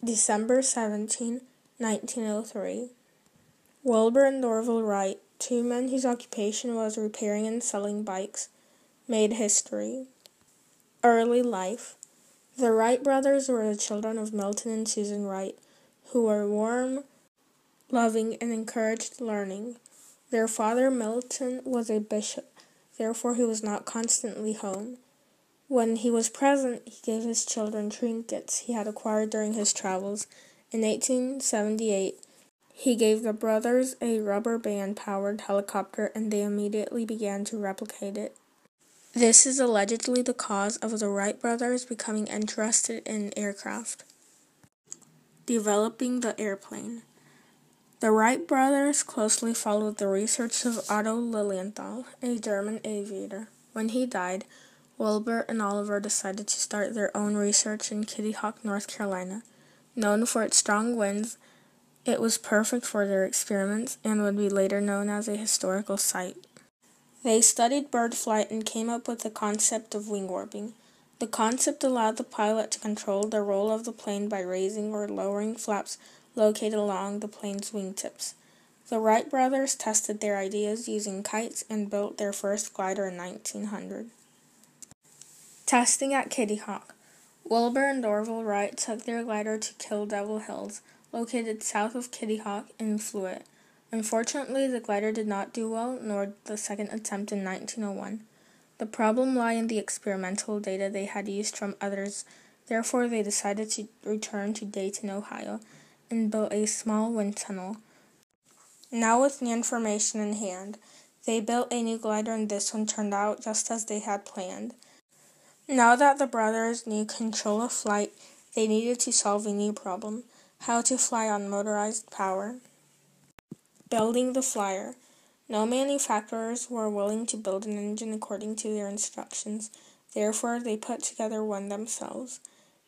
December 17, 1903. Wilbur and Orville Wright, two men whose occupation was repairing and selling bikes, made history. Early life. The Wright brothers were the children of Milton and Susan Wright, who were warm, loving, and encouraged learning. Their father, Milton, was a bishop, therefore he was not constantly home. When he was present, he gave his children trinkets he had acquired during his travels. In 1878, he gave the brothers a rubber band-powered helicopter, and they immediately began to replicate it. This is allegedly the cause of the Wright brothers becoming interested in aircraft. Developing the airplane. The Wright brothers closely followed the research of Otto Lilienthal, a German aviator. When he died, Wilbur and Oliver decided to start their own research in Kitty Hawk, North Carolina. Known for its strong winds, it was perfect for their experiments and would be later known as a historical site. They studied bird flight and came up with the concept of wing warping. The concept allowed the pilot to control the roll of the plane by raising or lowering flaps located along the plane's wingtips. The Wright brothers tested their ideas using kites and built their first glider in 1900. Testing at Kitty Hawk. Wilbur and Orville Wright took their glider to Kill Devil Hills, located south of Kitty Hawk, and flew it. Unfortunately, the glider did not do well, nor the second attempt in 1901. The problem lay in the experimental data they had used from others. Therefore, they decided to return to Dayton, Ohio, and built a small wind tunnel. Now with new information in hand, they built a new glider, and this one turned out just as they had planned. Now that the brothers knew control of flight, they needed to solve a new problem: how to fly on motorized power. Building the flyer. No manufacturers were willing to build an engine according to their instructions, therefore they put together one themselves.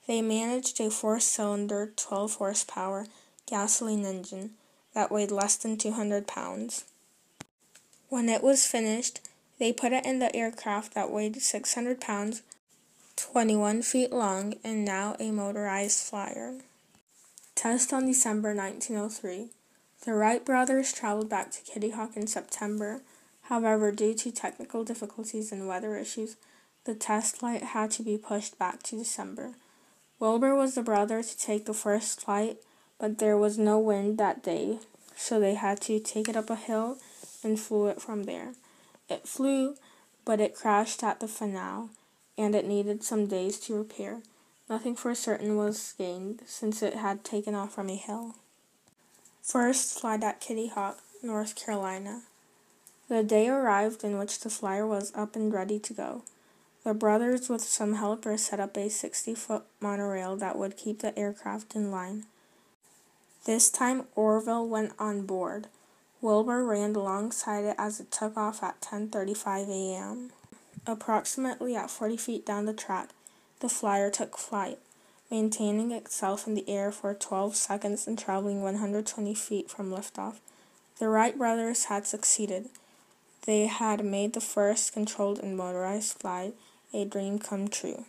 They managed a 4-cylinder, 12-horsepower gasoline engine that weighed less than 200 pounds. When it was finished, they put it in the aircraft that weighed 600 pounds, 21 feet long, and now a motorized flyer. Test on December 1903. The Wright brothers traveled back to Kitty Hawk in September. However, due to technical difficulties and weather issues, the test flight had to be pushed back to December. Wilbur was the brother to take the first flight, but there was no wind that day, so they had to take it up a hill and flew it from there. It flew, but it crashed at the finale, and it needed some days to repair. Nothing for certain was gained, since it had taken off from a hill. First flight at Kitty Hawk, North Carolina. The day arrived in which the flyer was up and ready to go. The brothers, with some helpers, set up a 60-foot monorail that would keep the aircraft in line. This time, Orville went on board. Wilbur ran alongside it as it took off at 10:35 a.m. Approximately at 40 feet down the track, the flyer took flight, maintaining itself in the air for 12 seconds and traveling 120 feet from liftoff. The Wright brothers had succeeded. They had made the first controlled and motorized flight a dream come true.